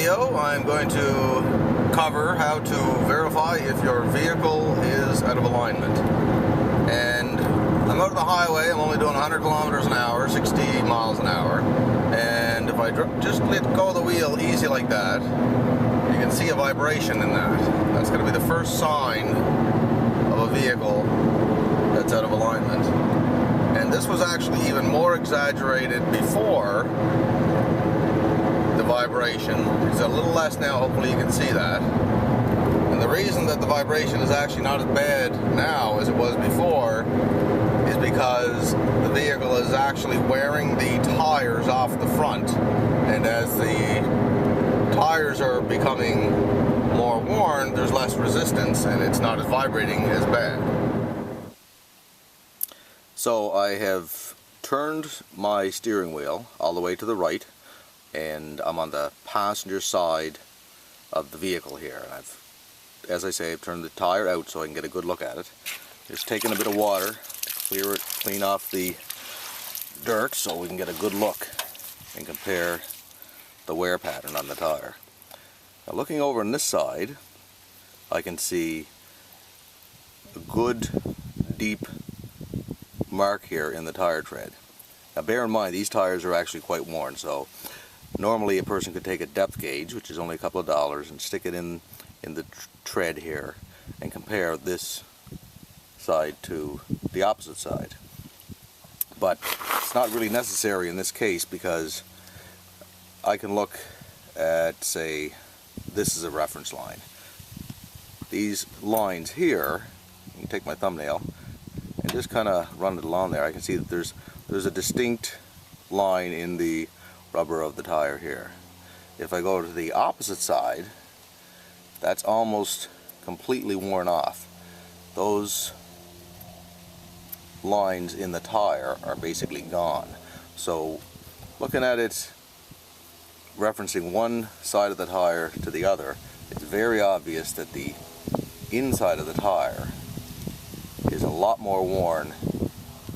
video, I'm going to cover how to verify if your vehicle is out of alignment. And I'm out of the highway, I'm only doing 100 kilometers an hour, 60 miles an hour. And if I just let go of the wheel easy like that, you can see a vibration in that. That's going to be the first sign of a vehicle that's out of alignment. And this was actually even more exaggerated before the vibration. It's a little less now, hopefully you can see that. And the reason that the vibration is actually not as bad now as it was before is because the vehicle is actually wearing the tires off the front. And as the tires are becoming more worn, there's less resistance and it's not as vibrating as bad. So I have turned my steering wheel all the way to the right, and I'm on the passenger side of the vehicle here. And as I say, I've turned the tire out so I can get a good look at it. Just taking a bit of water to clear it, clean off the dirt so we can get a good look and compare the wear pattern on the tire. Now looking over on this side, I can see a good deep mark here in the tire tread. Now bear in mind, these tires are actually quite worn, so normally a person could take a depth gauge, which is only a couple of dollars, and stick it in the tread here and compare this side to the opposite side. But it's not really necessary in this case, because I can look at, say, this is a reference line. These lines here, you can take my thumbnail and just kind of run it along there. I can see that there's a distinct line in the rubber of the tire here. If I go to the opposite side, that's almost completely worn off. Those lines in the tire are basically gone. So looking at it, referencing one side of the tire to the other, it's very obvious that the inside of the tire is a lot more worn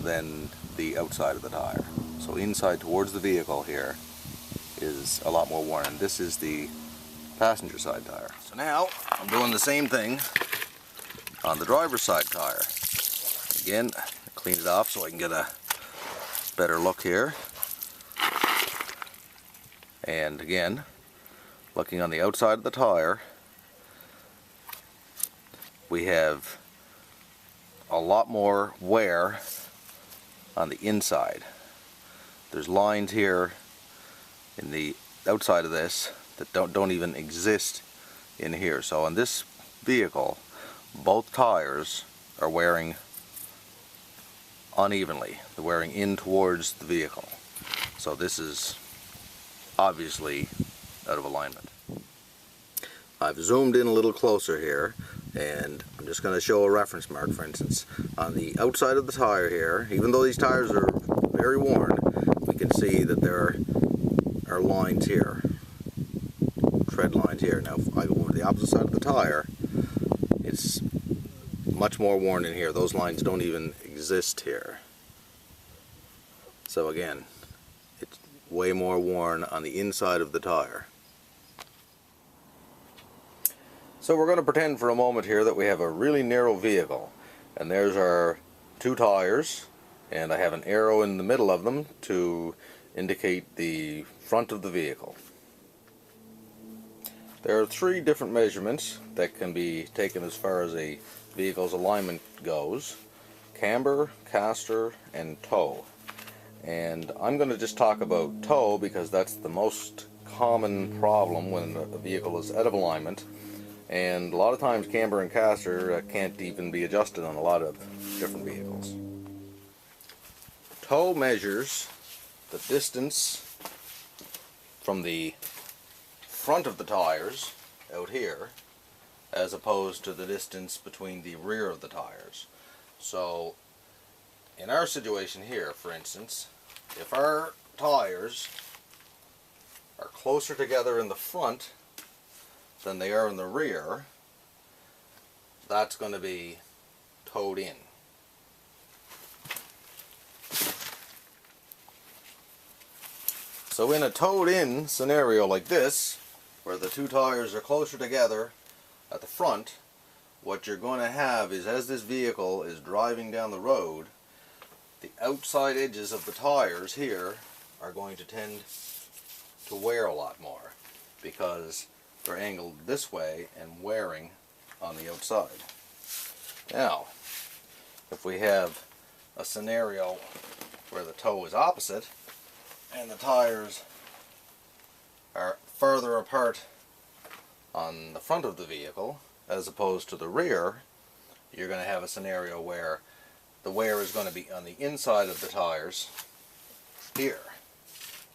than the outside of the tire. So inside towards the vehicle here is a lot more worn, and this is the passenger side tire. So now I'm doing the same thing on the driver's side tire. Again, clean it off so I can get a better look here. And again, looking on the outside of the tire, we have a lot more wear on the inside. There's lines here in the outside of this that don't even exist in here. So on this vehicle, both tires are wearing unevenly. They're wearing in towards the vehicle. So this is obviously out of alignment. I've zoomed in a little closer here, and I'm just going to show a reference mark. For instance, on the outside of the tire here, even though these tires are very worn, we can see that there are lines here, tread lines here. Now if I go over to the opposite side of the tire, it's much more worn in here. Those lines don't even exist here. So again, it's way more worn on the inside of the tire. So we're going to pretend for a moment here that we have a really narrow vehicle, and there's our two tires, and I have an arrow in the middle of them to indicate the front of the vehicle. There are three different measurements that can be taken as far as a vehicle's alignment goes: camber, caster, and toe. And I'm going to just talk about toe because that's the most common problem when a vehicle is out of alignment. And a lot of times camber and caster can't even be adjusted on a lot of different vehicles. Toe measures the distance from the front of the tires out here as opposed to the distance between the rear of the tires. So in our situation here, for instance, if our tires are closer together in the front than they are in the rear, that's going to be towed in. So in a towed in scenario like this, where the two tires are closer together at the front, what you're going to have is, as this vehicle is driving down the road, the outside edges of the tires here are going to tend to wear a lot more because they're angled this way and wearing on the outside. Now, if we have a scenario where the toe is opposite and the tires are farther apart on the front of the vehicle as opposed to the rear, you're going to have a scenario where the wear is going to be on the inside of the tires here.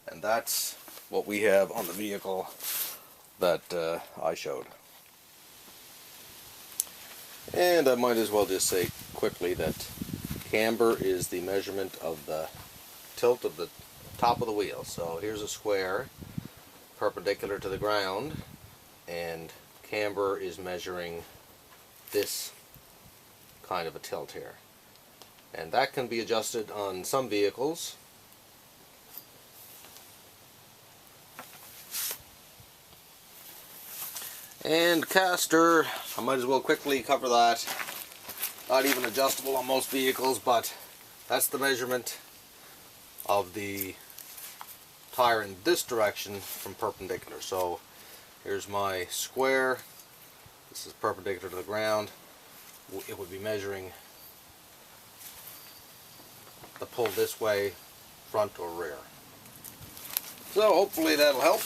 And that's what we have on the vehicle that I showed. And I might as well just say quickly that camber is the measurement of the tilt of the top of the wheel. So here's a square perpendicular to the ground, and camber is measuring this kind of a tilt here. And that can be adjusted on some vehicles. And caster, I might as well quickly cover that. Not even adjustable on most vehicles, but that's the measurement of the tire in this direction from perpendicular. So here's my square. This is perpendicular to the ground. It would be measuring the pull this way, front or rear. So hopefully that'll help.